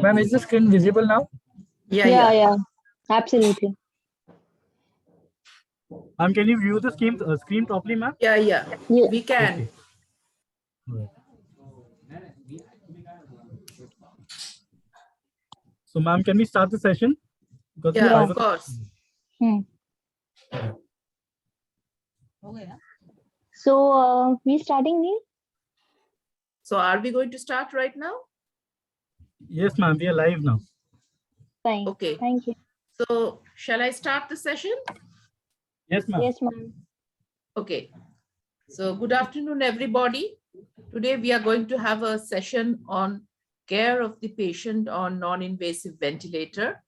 Ma'am, is the screen visible now? Yeah, absolutely. Ma'am, can you view the screen properly, ma'am? Yeah. We can. Okay. Right. So, ma'am, can we start the session? Because Yeah, five of course. So we starting, Neil? So are we going to start right now? Yes, ma'am, we are live now. Fine. Okay. Thank you. So shall I start the session? Yes, ma'am. Yes, ma'am. Okay. So good afternoon, everybody. Today we are going to have a session on care of the patient on non-invasive ventilator.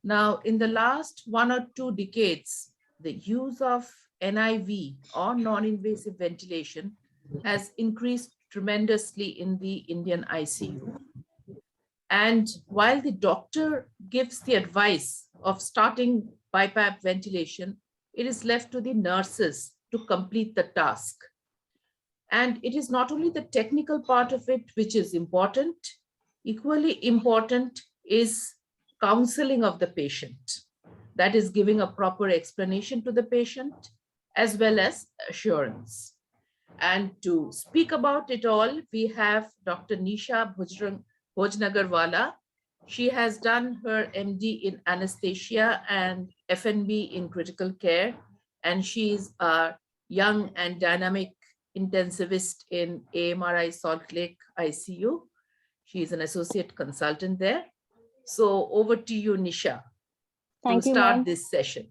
Now, in the last 1 or 2 decades, the use of NIV or non-invasive ventilation has increased tremendously in the Indian ICU. And while the doctor gives the advice of starting BiPAP ventilation, it is left to the nurses to complete the task. And it is not only the technical part of it which is important, equally important is counseling of the patient. That is giving a proper explanation to the patient as well as assurance. And to speak about it all, we have Dr. Nisha Bhojnagarwala. She has done her MD in anesthesia and FNB in critical care, and she is a young and dynamic intensivist in AMRI Salt Lake ICU. She is an associate consultant there. So over to you, Nisha, Thank to you, start ma'am. this session.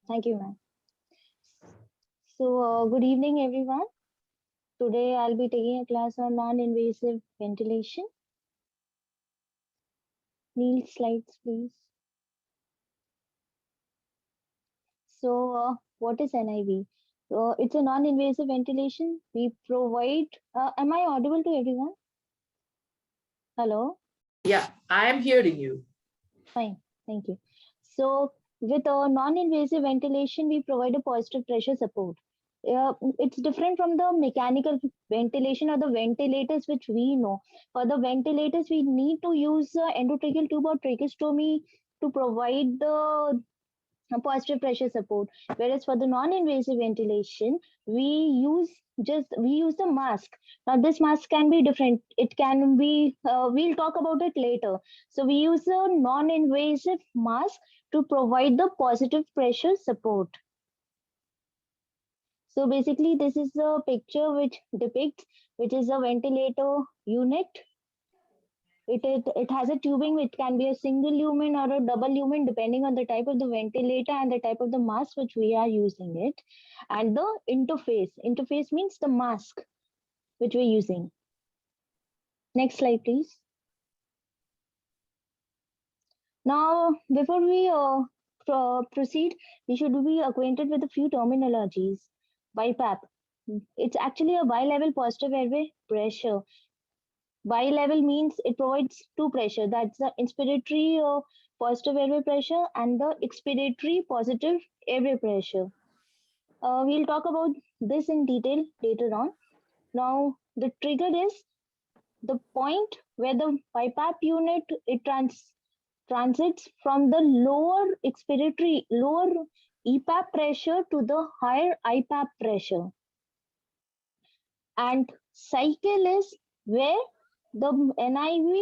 Thank you, ma'am. So good evening, everyone. Today I'll be taking a class on non-invasive ventilation. Neil, slides, please. So what is NIV? It's a non-invasive ventilation. We provide. Am I audible to everyone? Hello? Yeah, I am hearing you. Fine. Thank you. So with a non-invasive ventilation, we provide a positive pressure support. It's different from the mechanical ventilation or the ventilators which we know. For the ventilators, we need to use endotracheal tube or tracheostomy to provide the positive pressure support. Whereas for the non-invasive ventilation, we use the mask. Now this mask can be different. It can be we'll talk about it later. So we use a non-invasive mask to provide the positive pressure support. So basically, this is a picture which depicts which is a ventilator unit. It has a tubing which can be a single lumen or a double lumen depending on the type of the ventilator and the type of the mask which we are using it. And the interface means the mask which we're using. Next slide, please. Now, before we proceed, we should be acquainted with a few terminologies. BiPAP. It's actually a bi-level positive airway pressure. Bi-level means it provides two pressure. That's the inspiratory positive airway pressure and the expiratory positive airway pressure. We'll talk about this in detail later on. Now, the trigger is the point where the BiPAP unit transits from the lower EPAP pressure to the higher IPAP pressure. And cycle is where the NIV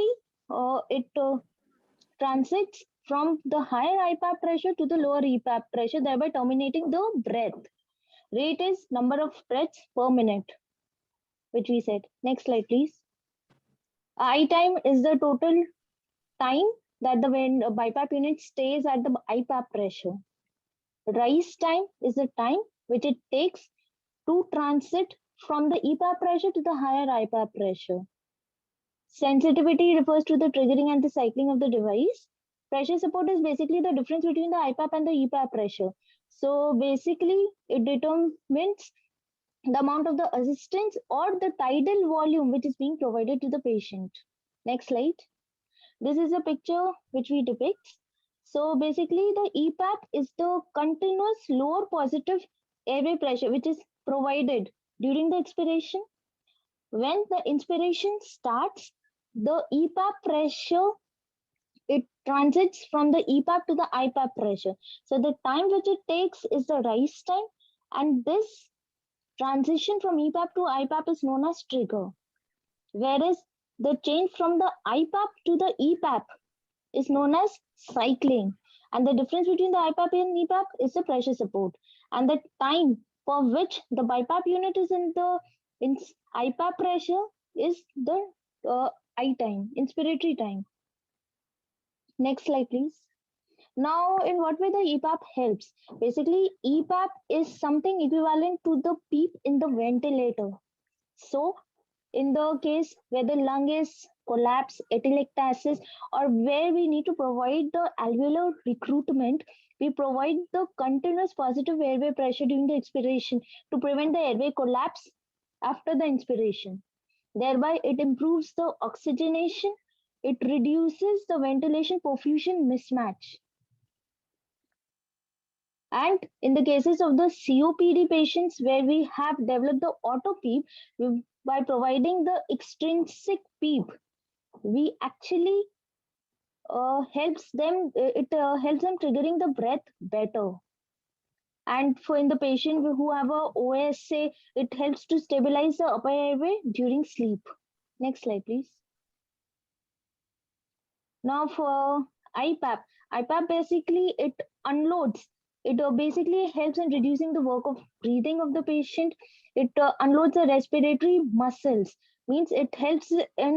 transits from the higher IPAP pressure to the lower EPAP pressure, thereby terminating the breath. Rate is number of breaths per minute, which we said. Next slide, please. I time is the total time that the BiPAP unit stays at the IPAP pressure. Rise time is the time which it takes to transit from the EPAP pressure to the higher IPAP pressure. Sensitivity refers to the triggering and the cycling of the device. Pressure support is basically the difference between the IPAP and the EPAP pressure. So basically, it determines the amount of the assistance or the tidal volume which is being provided to the patient. Next slide. This is a picture which we depict. So basically, the EPAP is the continuous lower positive airway pressure which is provided during the expiration. When the inspiration starts, the EPAP pressure, it transits from the EPAP to the IPAP pressure. So the time which it takes is the rise time, and this transition from EPAP to IPAP is known as trigger. Whereas the change from the IPAP to the EPAP is known as cycling. And the difference between the IPAP and EPAP is the pressure support. And the time for which the BiPAP unit is in the IPAP pressure is the I time, inspiratory time. Next slide, please. Now, in what way the EPAP helps? Basically, EPAP is something equivalent to the PEEP in the ventilator. So, in the case where the lung is collapsed, atelectasis, or where we need to provide the alveolar recruitment, we provide the continuous positive airway pressure during the expiration to prevent the airway collapse after the inspiration. Thereby, it improves the oxygenation, it reduces the ventilation perfusion mismatch. And in the cases of the COPD patients where we have developed the auto PEEP, by providing the extrinsic PEEP, we actually helps them triggering the breath better. And for in the patient who have a OSA, it helps to stabilize the upper airway during sleep. Next slide, please. Now for IPAP, IPAP basically it unloads. It basically helps in reducing the work of breathing of the patient. It unloads the respiratory muscles. Means it helps in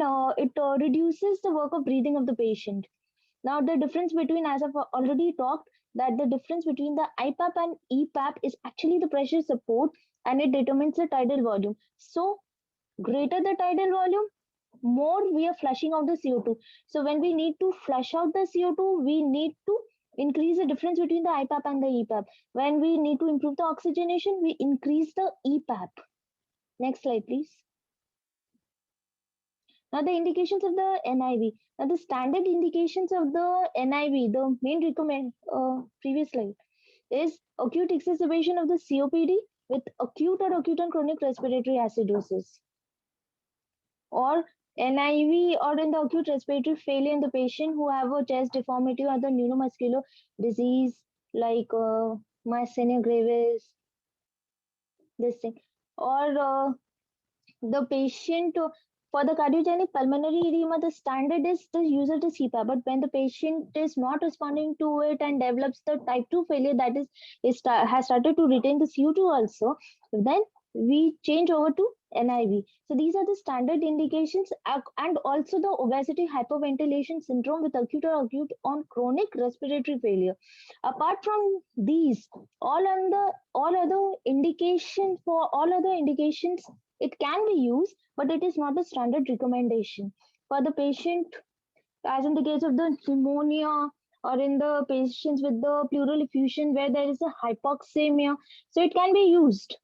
reduces the work of breathing of the patient. Now the difference between, as I've already talked, that the difference between the IPAP and EPAP is actually the pressure support, and it determines the tidal volume. So greater the tidal volume, more we are flushing out the CO2. So when we need to flush out the CO2, we need to increase the difference between the IPAP and the EPAP. When we need to improve the oxygenation, we increase the EPAP. Next slide, please. Now the indications of the NIV. Now the standard indications of the NIV, the main recommend previous slide, is acute exacerbation of the COPD with acute or acute and chronic respiratory acidosis, or NIV, or in the acute respiratory failure in the patient who have a chest deformity or the neuromuscular disease like myasthenia gravis, this thing, or the patient for the cardiogenic pulmonary edema, the standard is the use of the CPAP. But when the patient is not responding to it and develops the type 2 failure, that has started to retain the CO2 also, then we change over to NIV. So these are the standard indications, and also the obesity hyperventilation syndrome with acute or acute on chronic respiratory failure. Apart from these, all other indications, it can be used, but it is not a standard recommendation. For the patient, as in the case of the pneumonia, or in the patients with the pleural effusion where there is a hypoxemia, so it can be used,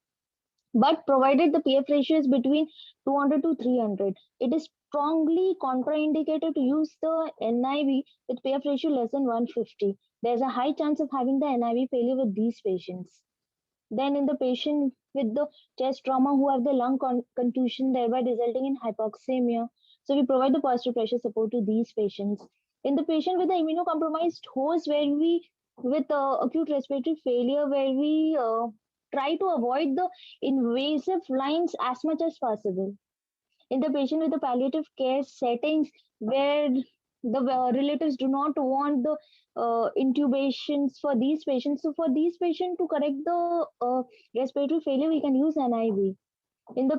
but provided the PF ratio is between 200 to 300. It is strongly contraindicated to use the NIV with PF ratio less than 150. There's a high chance of having the NIV failure with these patients. Then in the patient with the chest trauma who have the lung contusion, thereby resulting in hypoxemia, so we provide the positive pressure support to these patients. In the patient with the immunocompromised host, where we with acute respiratory failure, where we try to avoid the invasive lines as much as possible. In the patient with the palliative care settings, where the relatives do not want the intubations for these patients. So for these patients, to correct the respiratory failure, we can use NIV. In the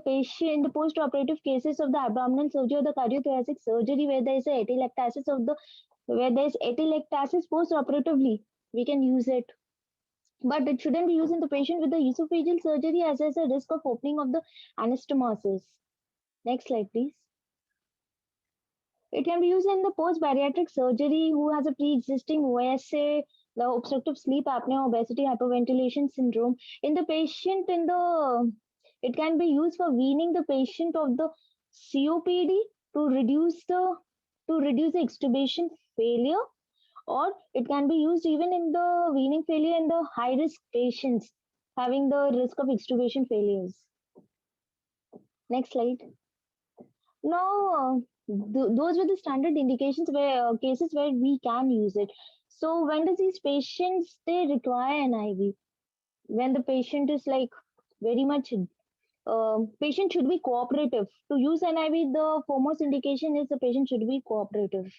post-operative cases of the abdominal surgery or the cardiothoracic surgery, where there is atelectasis post-operatively, we can use it. But it shouldn't be used in the patient with the esophageal surgery, as there's a risk of opening of the anastomosis. Next slide, please. It can be used in the post-bariatric surgery who has a pre-existing OSA, the obstructive sleep apnea, obesity, hyperventilation syndrome. In the patient, it can be used for weaning the patient of the COPD to reduce the extubation failure, or it can be used even in the weaning failure in the high-risk patients having the risk of extubation failures. Next slide. Now, those were the standard indications where cases where we can use it. So when does these patients they require an IV? When the patient is like very much patient should be cooperative. To use an IV, the foremost indication is the patient should be cooperative.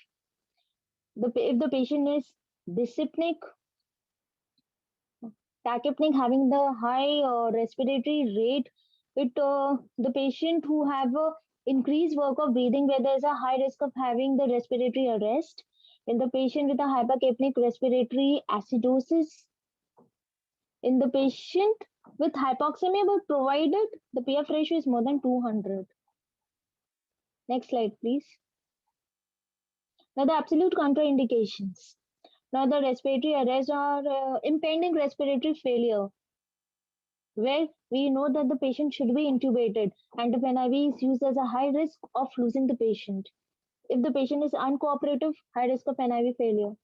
If the patient is dyspneic, tachypneic, having the high respiratory rate, the patient who have a increased work of breathing where there is a high risk of having the respiratory arrest, in the patient with a hypercapnic respiratory acidosis, in the patient with hypoxemia, but provided the PF ratio is more than 200. Next slide, please. Now the absolute contraindications. Now the respiratory arrest or impending respiratory failure, where we know that the patient should be intubated and if NIV is used as a high risk of losing the patient. If the patient is uncooperative, high risk of NIV failure.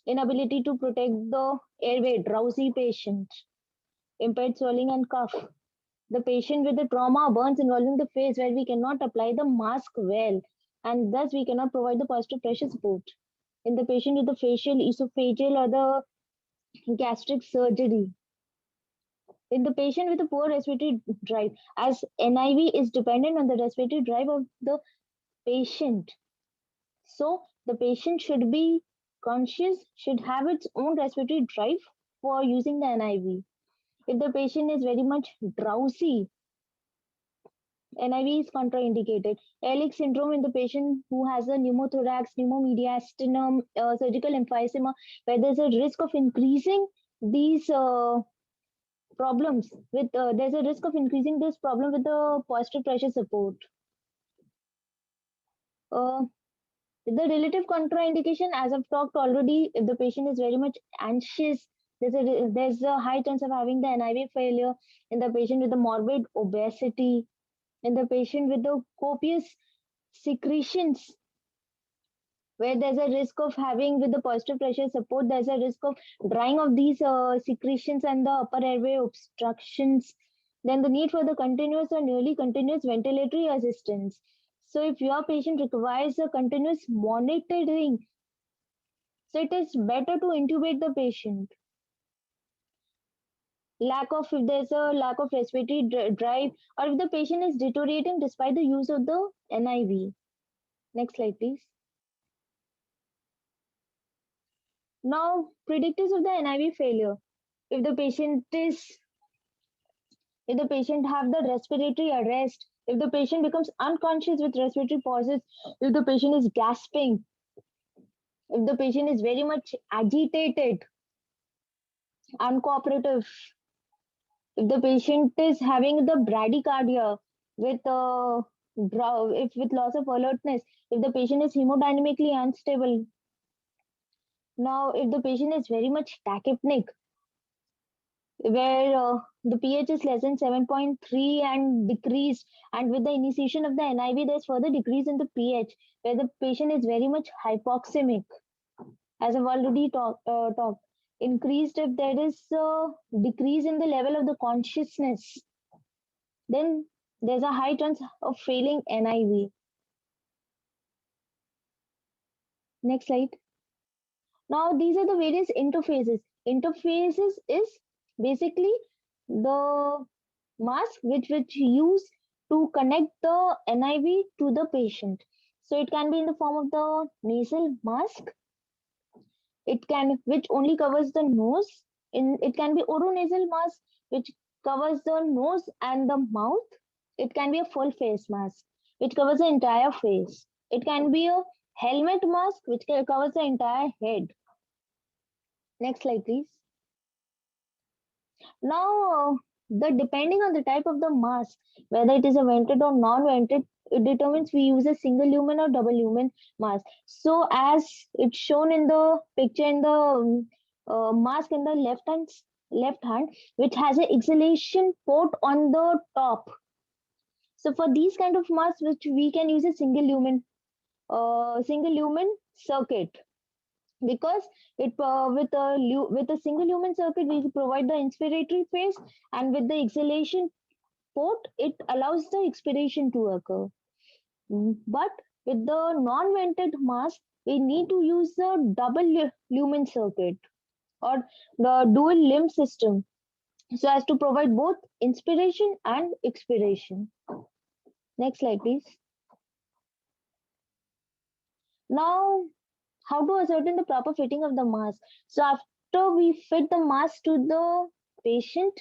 Inability to protect the airway, drowsy patient. Impaired swelling and cough. The patient with the trauma burns involving the face where we cannot apply the mask well and thus we cannot provide the positive pressure support. In the patient with the facial, esophageal or the gastric surgery. In the patient with a poor respiratory drive, as NIV is dependent on the respiratory drive of the patient. So the patient should be conscious, should have its own respiratory drive for using the NIV. If the patient is very much drowsy, NIV is contraindicated. Ehrlich syndrome in the patient who has a pneumothorax, pneumomediastinum, surgical emphysema, where there's a risk of increasing these problems with, there's a risk of increasing this problem with the positive pressure support. The relative contraindication, as I've talked already, if the patient is very much anxious, there's a high chance of having the NIV failure. In the patient with the morbid obesity, in the patient with the copious secretions, where there's a risk of having with the positive pressure support, there's a risk of drying of these secretions and the upper airway obstructions. Then the need for the continuous or nearly continuous ventilatory assistance. So if your patient requires a continuous monitoring, so it is better to intubate the patient. If there's a lack of respiratory drive, or if the patient is deteriorating despite the use of the NIV. Next slide, please. Now, predictors of the NIV failure. If the patient have the respiratory arrest, if the patient becomes unconscious with respiratory pauses, if the patient is gasping, if the patient is very much agitated, uncooperative, if the patient is having the bradycardia with with loss of alertness, if the patient is hemodynamically unstable. Now, if the patient is very much tachypneic, where the pH is less than 7.3 and decreased, and with the initiation of the NIV, there's further decrease in the pH, where the patient is very much hypoxemic, as I've already talked. Increased if there is a decrease in the level of the consciousness, then there's a high chance of failing NIV. Next slide. Now, these are the various interfaces. Interfaces is basically the mask which use to connect the NIV to the patient. So it can be in the form of the nasal mask. Which only covers the nose. It can be oronasal mask, which covers the nose and the mouth. It can be a full face mask, which covers the entire face. It can be a helmet mask, which covers the entire head. Next slide, please. Now, depending on the type of the mask, whether it is a vented or non-vented, it determines we use a single lumen or double lumen mask. So as it's shown in the picture in the mask in the left hand, which has an exhalation port on the top. So for these kind of masks, which we can use a single lumen circuit. because it with a single lumen circuit we provide the inspiratory phase, and with the exhalation port it allows the expiration to occur. But with the non-vented mask, we need to use the double lumen circuit or the dual limb system so as to provide both inspiration and expiration. Next slide, please. Now, how to ascertain the proper fitting of the mask? So after we fit the mask to the patient,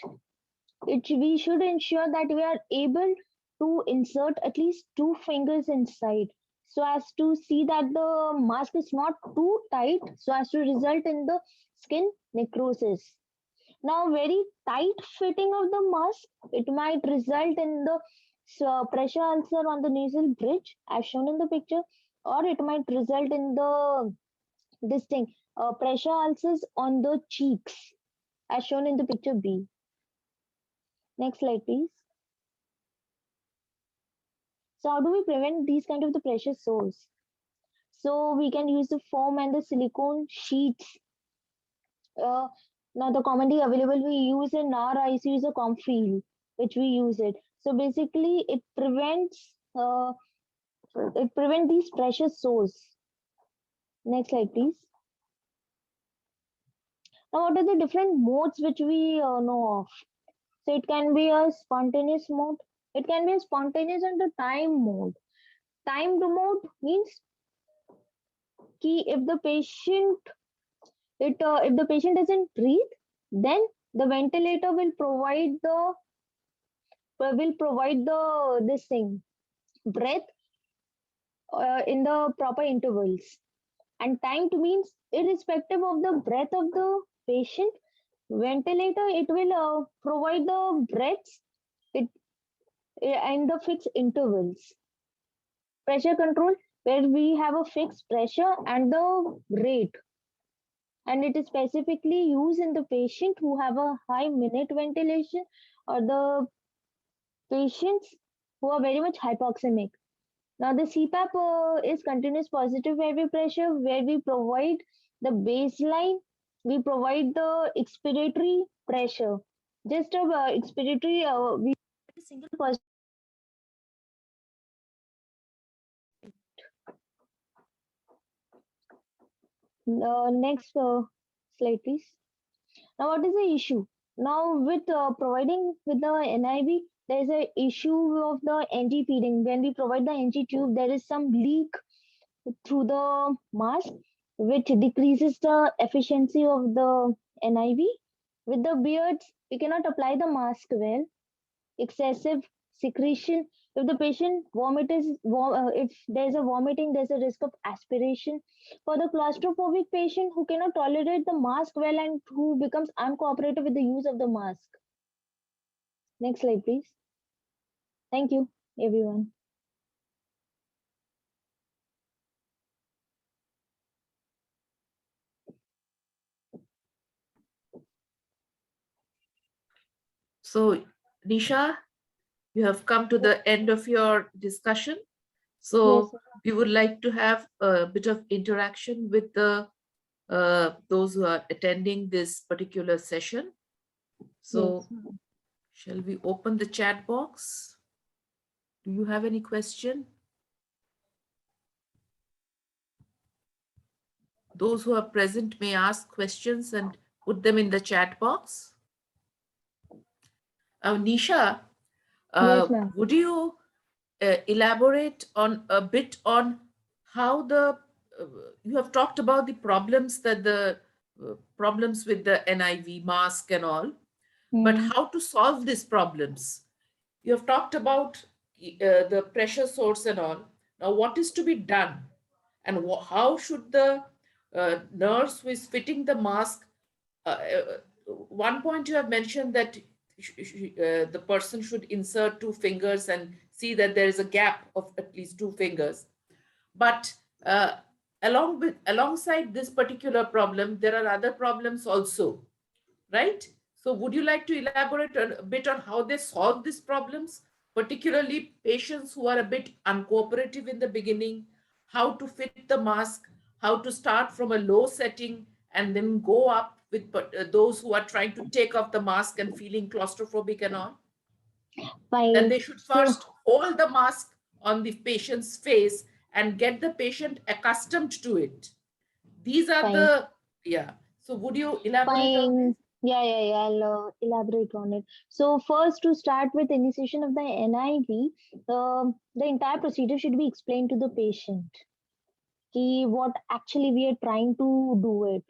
we should ensure that we are able to insert at least 2 fingers inside so as to see that the mask is not too tight so as to result in the skin necrosis. Now, very tight fitting of the mask, it might result in the pressure ulcer on the nasal bridge as shown in the picture, or it might result in the this thing pressure ulcers on the cheeks as shown in the picture B. Next slide, please. So how do we prevent these kind of the pressure sores? So we can use the foam and the silicone sheets. Now the commonly available we use in our ICU is a Comfeel, which we use it. So basically it prevents these pressure sores. Next slide, please. Now what are the different modes which we know of? So it can be a spontaneous mode. It can be a spontaneous and a time mode. Timed mode means if the patient if the patient doesn't breathe, then the ventilator will provide this thing breath in the proper intervals. And timed means irrespective of the breath of the patient, ventilator it will provide the breaths in the fixed intervals. Pressure control, where we have a fixed pressure and the rate, and it is specifically used in the patient who have a high minute ventilation or the patients who are very much hypoxemic. Now the CPAP is continuous positive airway pressure, where we provide the baseline, we provide the expiratory pressure. Just a expiratory, we single positive. Next slide, please. Now, what is the issue? Now, with providing with the NIV, there is an issue of the NG feeding. When we provide the NG tube, there is some leak through the mask, which decreases the efficiency of the NIV. With the beards, we cannot apply the mask well. Excessive secretion. If the patient if there's a vomiting, there's a risk of aspiration. For the claustrophobic patient who cannot tolerate the mask well and who becomes uncooperative with the use of the mask. Next slide, please. Thank you, everyone. So, Nisha, you have come to the end of your discussion. So Yes, we would like to have a bit of interaction with the those who are attending this particular session. So yes. shall we open the chat box? Do you have any question? Those who are present may ask questions and put them in the chat box. Nisha, Yes, ma'am. would you elaborate on a bit on how you have talked about the problems that the problems with the NIV mask and all, but how to solve these problems? You have talked about the pressure source and all. Now, what is to be done, and how should the nurse who is fitting the mask? One point you have mentioned that the person should insert 2 fingers and see that there is a gap of at least 2 fingers. But alongside this particular problem, there are other problems also, right? So would you like to elaborate a bit on how they solve these problems, particularly patients who are a bit uncooperative in the beginning, how to fit the mask, how to start from a low setting and then go up with those who are trying to take off the mask and feeling claustrophobic and all? That Fine. they should So, first hold the mask on the patient's face and get the patient accustomed to it. These are fine. the, yeah. So would you elaborate on this? Fine. Yeah. I'll elaborate on it. So first, to start with initiation of the NIV, the entire procedure should be explained to the patient. What actually we are trying to do it,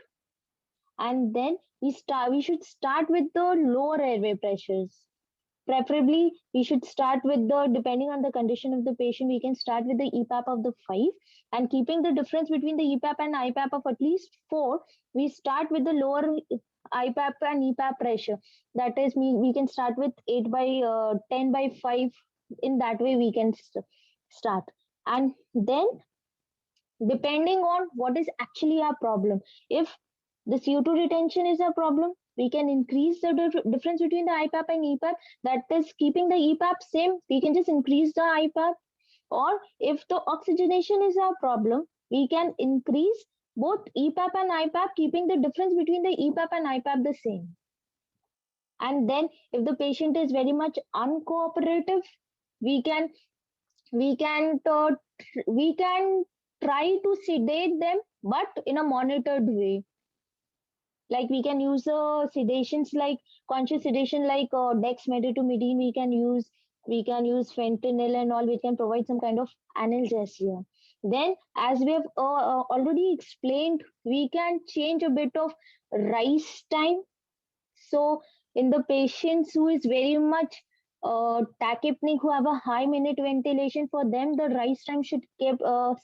and then we should start with the lower airway pressures. Preferably, we should start with the, depending on the condition of the patient, we can start with the EPAP of the 5, and keeping the difference between the EPAP and IPAP of at least 4, we start with the lower IPAP and EPAP pressure. That is, we can start with 8 by 10 by 5. In that way, we can start. And then, depending on what is actually our problem, if the CO2 retention is a problem, we can increase the difference between the IPAP and EPAP. That is, keeping the EPAP same, we can just increase the IPAP. Or if the oxygenation is a problem, we can increase both EPAP and IPAP, keeping the difference between the EPAP and IPAP the same. And then if the patient is very much uncooperative, we can try to sedate them, but in a monitored way. Like we can use sedations like conscious sedation, like dexmedetomidine. We can use fentanyl and all, which can provide some kind of analgesia. Then, as we have already explained, we can change a bit of rise time. So, in the patients who is very much tachypneic, who have a high minute ventilation, for them the rise time should keep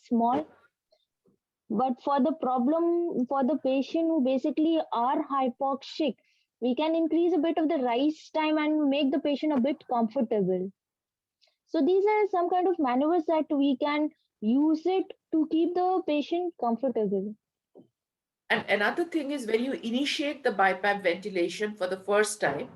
small. But for the problem, for the patient who basically are hypoxic, we can increase a bit of the rise time and make the patient a bit comfortable. So these are some kind of maneuvers that we can use it to keep the patient comfortable. And another thing is, when you initiate the BiPAP ventilation for the first time,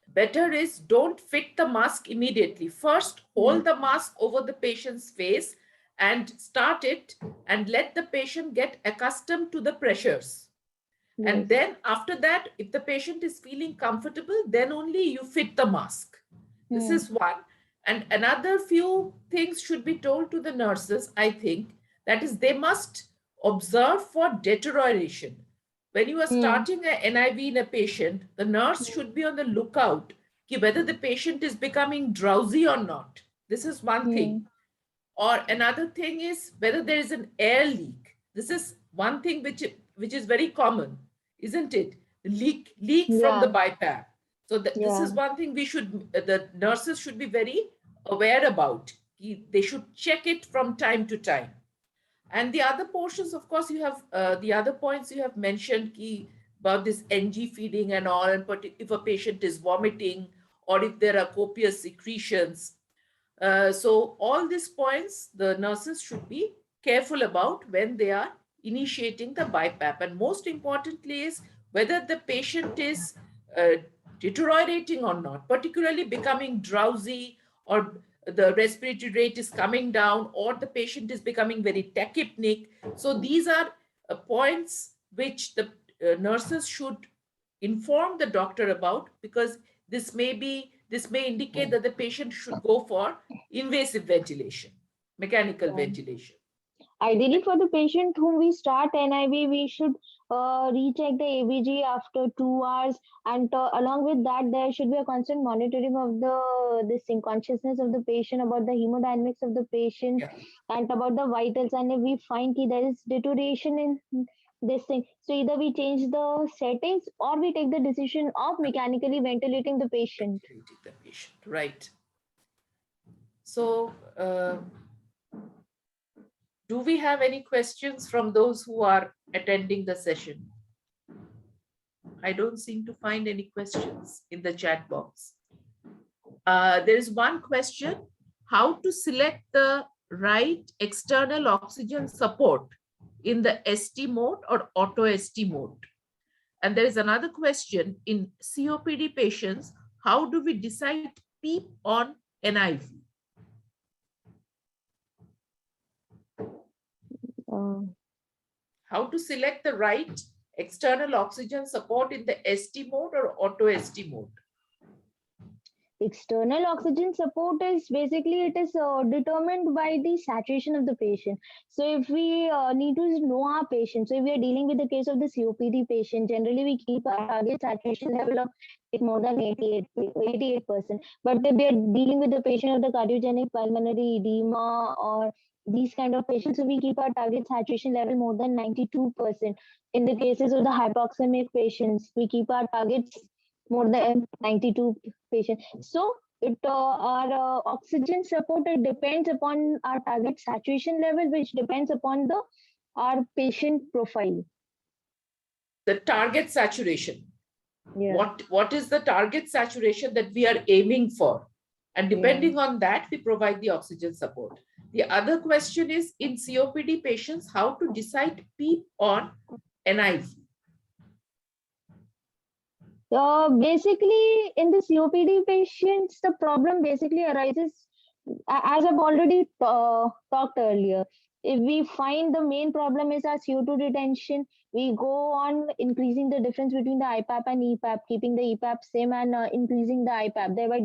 better is don't fit the mask immediately. First, hold the mask over the patient's face and start it and let the patient get accustomed to the pressures. Yes. And then after that, if the patient is feeling comfortable, then only you fit the mask. This is one. And another few things should be told to the nurses, I think, that is, they must observe for deterioration. When you are starting an NIV in a patient, the nurse should be on the lookout whether the patient is becoming drowsy or not. This is one thing. Or another thing is whether there is an air leak. This is one thing which is very common, isn't it? Leak from the BiPAP. So this is one thing the nurses should be very aware about. They should check it from time to time. And the other portions, of course, you have the other points you have mentioned about this NG feeding and all, and if a patient is vomiting or if there are copious secretions. So all these points, the nurses should be careful about when they are initiating the BiPAP. And most importantly is whether the patient is deteriorating or not, particularly becoming drowsy, or the respiratory rate is coming down, or the patient is becoming very tachypneic. So these are points which the nurses should inform the doctor about, because this may indicate that the patient should go for invasive ventilation, mechanical ventilation. Ideally, for the patient whom we start NIV, we should recheck the ABG after 2 hours, and along with that, there should be a constant monitoring of the consciousness of the patient, about the hemodynamics of the patient, and about the vitals. And if we find there is deterioration in this thing, so either we change the settings or we take the decision of mechanically ventilating the patient. Right. So, do we have any questions from those who are attending the session? I don't seem to find any questions in the chat box. There is one question: how to select the right external oxygen support in the ST mode or auto ST mode? And there is another question: in COPD patients, how do we decide PEEP on NIV? How to select the right external oxygen support in the ST mode or auto ST mode? External oxygen support is basically it is determined by the saturation of the patient. So if we need to know our patient, so if we are dealing with the case of the COPD patient, generally we keep our target saturation level of more than 88%. But if we are dealing with the patient of the cardiogenic pulmonary edema or these kind of patients, so we keep our target saturation level more than 92%. In the cases of the hypoxemic patients, we keep our targets more than 92 patients. So it our oxygen support, it depends upon our target saturation level, which depends upon the our patient profile. The target saturation. Yeah. What is the target saturation that we are aiming for? And depending on that, we provide the oxygen support. The other question is, in COPD patients, how to decide PEEP on NIV? Basically, in the COPD patients, the problem basically arises, as I've already talked earlier. If we find the main problem is our CO2 retention, we go on increasing the difference between the IPAP and EPAP, keeping the EPAP same and increasing the IPAP, thereby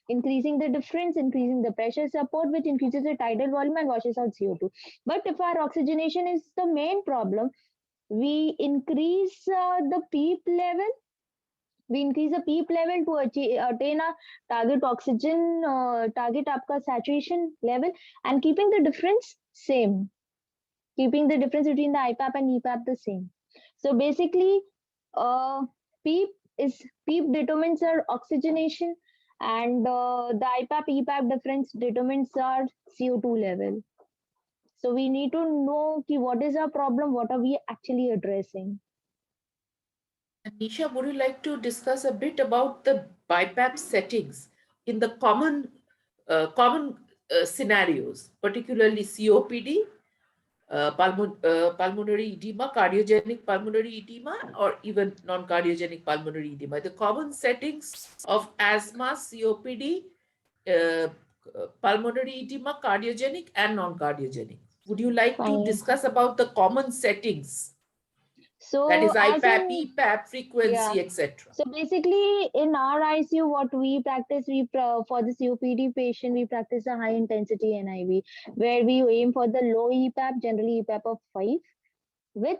increasing the difference, increasing the pressure support, which increases the tidal volume and washes out CO2. But if our oxygenation is the main problem, we increase the PEEP level. We increase the PEEP level to attain a target oxygen, target आपका saturation level, and keeping the difference same. Keeping the difference between the IPAP and EPAP the same. So basically, PEEP determines our oxygenation, and the IPAP EPAP difference determines our CO2 level. So we need to know what is our problem, what are we actually addressing. Nisha, would you like to discuss a bit about the BiPAP settings in the common scenarios, particularly COPD, pulmonary edema, cardiogenic pulmonary edema, or even non-cardiogenic pulmonary edema? The common settings of asthma, COPD, pulmonary edema, cardiogenic and non-cardiogenic. Would you like to Fine. discuss about the common settings? So That is as IPAP, in, EPAP, frequency, yeah. etc. So basically, in our ICU, what we practice, for the COPD patient, we practice a high intensity NIV, where we aim for the low EPAP, generally EPAP of 5, with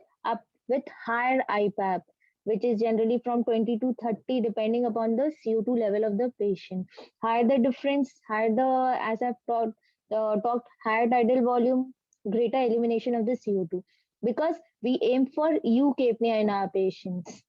higher IPAP, which is generally from 20 to 30, depending upon the CO2 level of the patient. Higher the difference, higher the, as I've talked, higher tidal volume, greater elimination of the CO2, because we aim for eucapnia in our patients.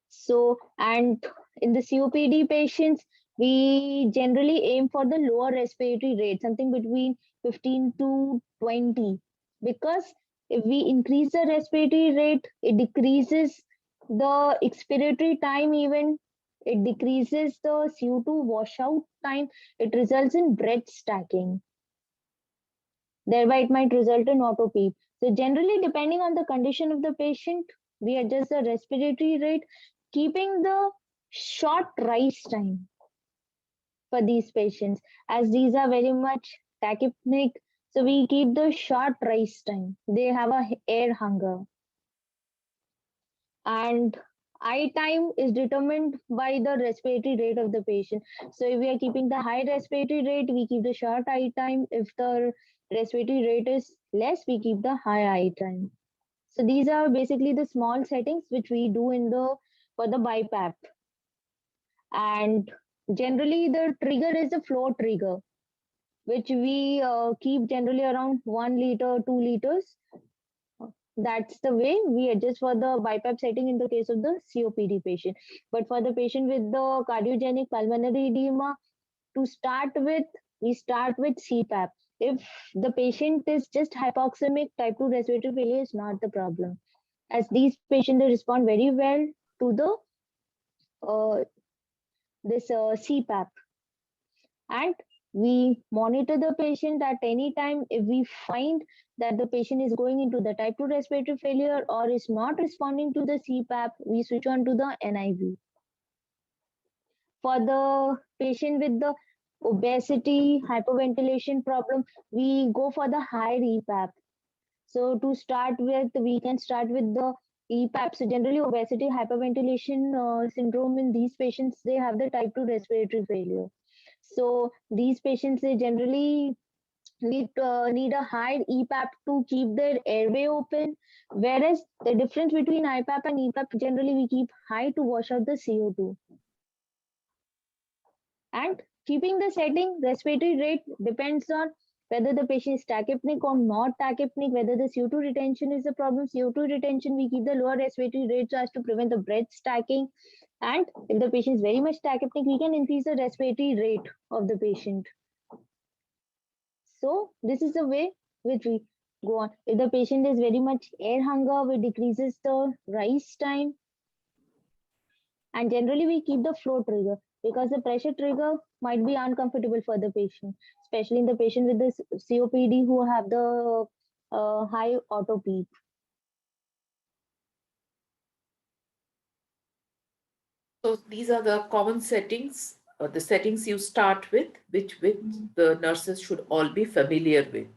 So, and in the COPD patients, we generally aim for the lower respiratory rate, something between 15 to 20, because if we increase the respiratory rate, it decreases the expiratory time, even it decreases the CO2 washout time, it results in breath stacking. Thereby, it might result in auto PEEP. So generally, depending on the condition of the patient, we adjust the respiratory rate, keeping the short rise time for these patients, as these are very much tachypneic. So we keep the short rise time. They have a air hunger. And I time is determined by the respiratory rate of the patient. So if we are keeping the high respiratory rate, we keep the short I time. If the respiratory rate is less, we keep the high I time. So these are basically the small settings which we do for the BiPAP. And generally the trigger is the flow trigger, which we keep generally around 1 liter, 2 liters. That's the way we adjust for the BiPAP setting in the case of the COPD patient. But for the patient with the cardiogenic pulmonary edema, to start with, we start with CPAP. If the patient is just hypoxemic, type 2 respiratory failure is not the problem, as these patients they respond very well to the CPAP. And we monitor the patient at any time. If we find that the patient is going into the type 2 respiratory failure or is not responding to the CPAP, we switch on to the NIV. For the patient with the obesity, hyperventilation problem, we go for the higher EPAP. So to start with, we can start with the EPAP. So generally obesity hyperventilation syndrome in these patients, they have the type 2 respiratory failure. So these patients, they generally need a high EPAP to keep their airway open, whereas the difference between IPAP and EPAP, generally we keep high to wash out the CO2. And keeping the setting, respiratory rate depends on whether the patient is tachypnic or not tachypnic, whether the CO2 retention is a problem. CO2 retention, we keep the lower respiratory rate so as to prevent the breath stacking. And if the patient is very much tachypnic, we can increase the respiratory rate of the patient. So this is the way which we go on. If the patient is very much air hunger, we decreases the rise time. And generally we keep the flow trigger because the pressure trigger might be uncomfortable for the patient, especially in the patient with this COPD who have the high auto peak. So these are the common settings, the settings you start with, which the nurses should all be familiar with.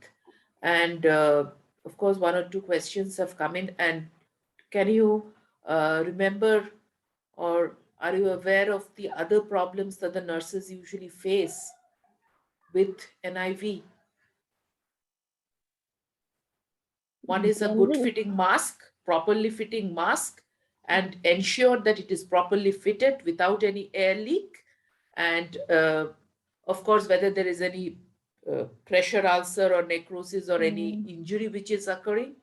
And of course, one or two questions have come in. And can you remember, or are you aware of the other problems that the nurses usually face with NIV? One is a good fitting mask, properly fitting mask, and ensure that it is properly fitted without any air leak. And of course, whether there is any pressure ulcer or necrosis or any injury which is occurring.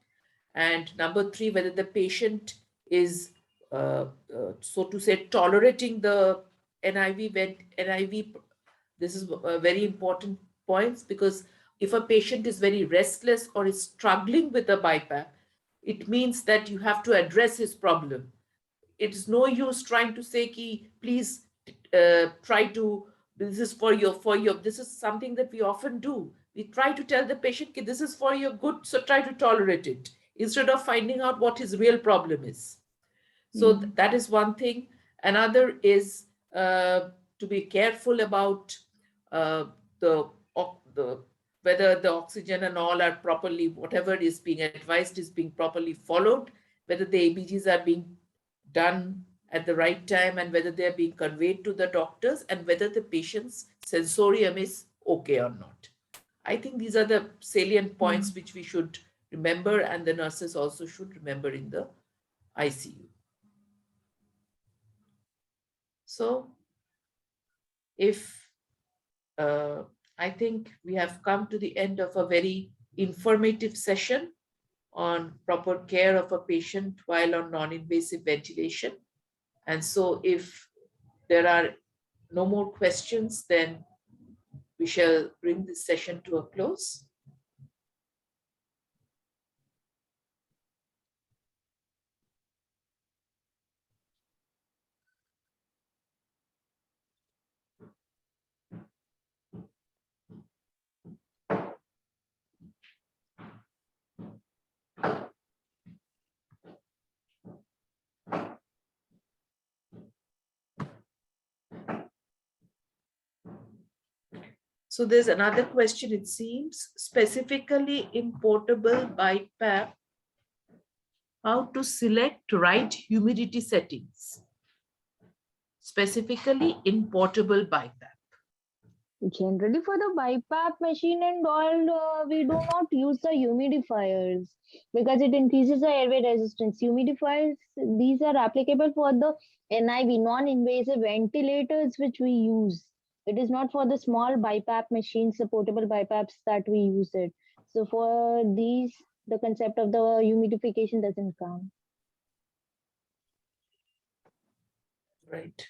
And number three, whether the patient is, so to say, tolerating the NIV. This is very important points, because if a patient is very restless or is struggling with a BiPAP, it means that you have to address his problem. It is no use trying to say, ki, please try to, this is for your, this is something that we often do. We try to tell the patient, ki, this is for your good, so try to tolerate it, instead of finding out what his real problem is. So that is one thing. Another is to be careful about the whether the oxygen and all are properly, whatever is being advised is being properly followed, whether the ABGs are being done at the right time, and whether they are being conveyed to the doctors, and whether the patient's sensorium is okay or not. I think these are the salient points which we should remember, and the nurses also should remember in the ICU. So if I think we have come to the end of a very informative session on proper care of a patient while on non-invasive ventilation. And so if there are no more questions, then we shall bring this session to a close. So there's another question, it seems, specifically in portable BiPAP, how to select right humidity settings, specifically in portable BiPAP. Generally for the BiPAP machine and all, we do not use the humidifiers because it increases the airway resistance. Humidifiers, these are applicable for the NIV, non-invasive ventilators, which we use. It is not for the small BiPAP machines, the portable BiPAPs that we use it. So for these, the concept of the humidification doesn't count. Right.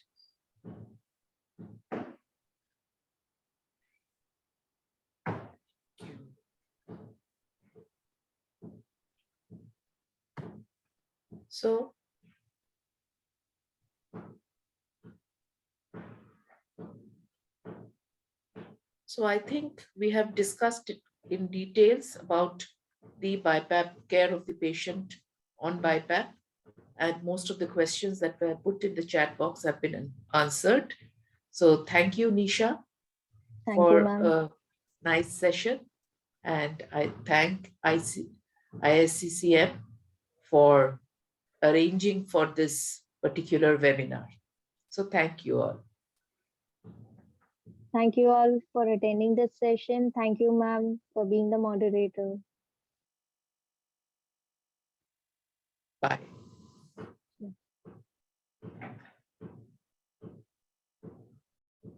So I think we have discussed it in details about the BiPAP, care of the patient on BiPAP, and most of the questions that were put in the chat box have been answered. So thank you, Nisha, Thank for you, ma'am. a nice session. And I thank ISCCM for arranging for this particular webinar. So thank you all. Thank you all for attending this session. Thank you, ma'am, for being the moderator. Bye.